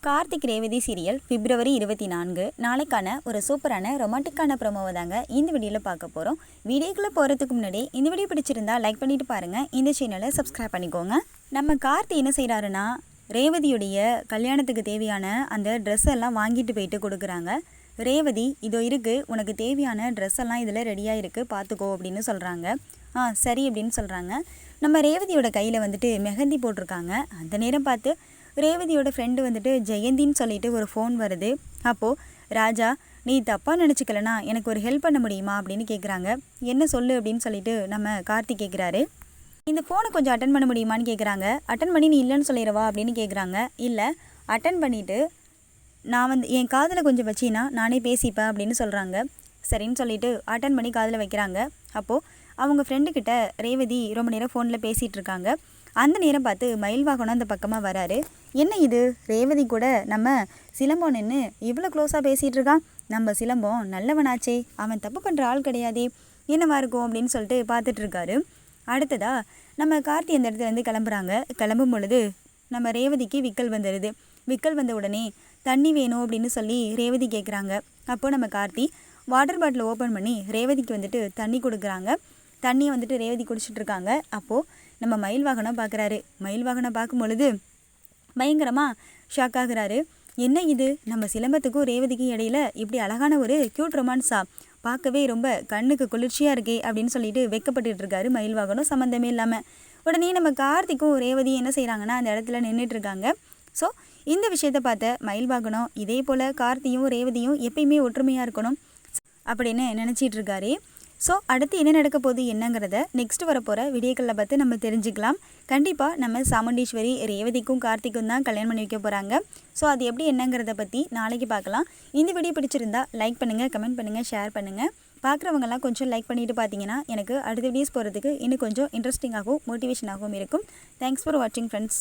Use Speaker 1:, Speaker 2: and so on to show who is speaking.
Speaker 1: Karthik Revathi serial பிப்ரவரி 24 நாளைக்கான ஒரு சூப்பரான ரொமான்டிக்கான ப்ரோமோவை தாங்க இந்த வீடியோவில் பார்க்க போகிறோம். வீடியோக்குள்ளே போகிறதுக்கு முன்னாடி இந்த வீடியோ பிடிச்சிருந்தா லைக் பண்ணிட்டு பாருங்கள், இந்த சேனலை சப்ஸ்கிரைப் பண்ணிக்கோங்க. நம்ம கார்த்தி என்ன செய்கிறாருன்னா, ரேவதியுடைய கல்யாணத்துக்கு தேவையான அந்த ட்ரெஸ் எல்லாம் வாங்கிட்டு போயிட்டு கொடுக்குறாங்க. ரேவதி இதோ இருக்குது, உனக்கு தேவையான ட்ரெஸ் எல்லாம் இதில் ரெடியாக இருக்குது, பார்த்துக்கோ அப்படின்னு சொல்கிறாங்க. சரி அப்படின்னு சொல்கிறாங்க. நம்ம ரேவதியோட கையில் வந்துட்டு மெஹந்தி போட்டிருக்காங்க. அந்த நேரம் பார்த்து ரேவதியோட ஃப்ரெண்டு வந்துட்டு ஜெயந்தின்னு சொல்லிட்டு ஒரு ஃபோன் வருது. அப்போது ராஜா, நீ தப்பாக நினச்சிக்கலனா எனக்கு ஒரு ஹெல்ப் பண்ண முடியுமா அப்படின்னு கேட்குறாங்க. என்ன சொல்லு அப்படின்னு சொல்லிட்டு நம்ம கார்த்திக் கேட்குறாரு. இந்த ஃபோனை கொஞ்சம் அட்டன் பண்ண முடியுமான்னு கேட்குறாங்க. அட்டன் பண்ணி நீ இல்லைன்னு சொல்லிடுவா அப்படின்னு கேட்குறாங்க. இல்லை, அட்டன் பண்ணிவிட்டு நான் என் காதில் கொஞ்சம் வச்சின்னா நானே பேசிப்பேன் அப்படின்னு சொல்கிறாங்க. சரின்னு சொல்லிட்டு அட்டன் பண்ணி காதில் வைக்கிறாங்க. அப்போது அவங்க ஃப்ரெண்டுக்கிட்ட ரேவதி ரொம்ப நேரம் ஃபோனில் பேசிகிட்டு இருக்காங்க. அந்த நேரம் பார்த்து மயில்வாகனம் அந்த பக்கமாக வராரு. என்ன இது, ரேவதி கூட நம்ம சிலம்பம் நின்று இவ்வளோ க்ளோஸாக பேசிகிட்டு இருக்கான். நம்ம சிலம்பம் நல்லவனாச்சே, அவன் தப்பு பண்ணுற ஆள் கிடையாதே, என்னவா இருக்கும் அப்படின்னு சொல்லிட்டு பார்த்துட்ருக்காரு. அடுத்ததாக நம்ம கார்த்தி அந்த இடத்துலேருந்து கிளம்புறாங்க. கிளம்பும் பொழுது நம்ம ரேவதிக்கு விக்கல் வந்துடுது. விக்கல் வந்த உடனே தண்ணி வேணும் அப்படின்னு சொல்லி ரேவதி கேட்குறாங்க. அப்போது நம்ம கார்த்தி வாட்டர் பாட்டில் ஓப்பன் பண்ணி ரேவதிக்கு வந்துட்டு தண்ணி கொடுக்குறாங்க. தண்ணியை வந்துட்டு ரேவதி குடிச்சிட்டு இருக்காங்க. அப்போது நம்ம மயில்வாகனம் பார்க்குறாரு. மயில்வாகனம் பார்க்கும் பொழுது பயங்கரமாக ஷாக் ஆகுறாரு. என்ன இது, நம்ம சிலம்பத்துக்கும் ரேவதிக்கும் இடையில இப்படி அழகான ஒரு க்யூட் ரொமான்ஸா, பார்க்கவே ரொம்ப கண்ணுக்கு குளிர்ச்சியாக இருக்கே அப்படின்னு சொல்லிட்டு வெக்கப்பட்டு இருக்காரு மயில்வாகனம் சம்மந்தமே இல்லாமல். உடனே நம்ம கார்த்திக்கும் ரேவதியும் என்ன செய்கிறாங்கன்னா அந்த இடத்துல நின்றுட்டுருக்காங்க. ஸோ இந்த விஷயத்தை பார்த்த மயில்வாகனம் இதே போல் கார்த்தியும் ரேவதியும் எப்பயுமே ஒற்றுமையாக இருக்கணும் அப்படின்னு நினச்சிட்டு இருக்காரு. ஸோ அடுத்து என்ன நடக்க போகுது என்னங்கிறத நெக்ஸ்ட் வரப்போகிற வீடியோக்களில் பார்த்து நம்ம தெரிஞ்சுக்கலாம். கண்டிப்பாக நம்ம சாமுண்டீஸ்வரி ரேவதிக்கும் கார்த்திக்கும் தான் கல்யாணம் பண்ணி வைக்க போகிறாங்க. ஸோ அது எப்படி என்னங்கிறத பற்றி நாளைக்கு பார்க்கலாம். இந்த வீடியோ பிடிச்சிருந்தா லைக் பண்ணுங்கள், கமெண்ட் பண்ணுங்கள், ஷேர் பண்ணுங்கள். பார்க்குறவங்கெல்லாம் கொஞ்சம் லைக் பண்ணிவிட்டு பார்த்தீங்கன்னா எனக்கு அடுத்த வீடியோஸ் போகிறதுக்கு இன்னும் கொஞ்சம் இன்ட்ரெஸ்டிங்காகவும் மோட்டிவேஷனாகவும் இருக்கும். தேங்க்ஸ் ஃபார் வாட்சிங் ஃப்ரெண்ட்ஸ்.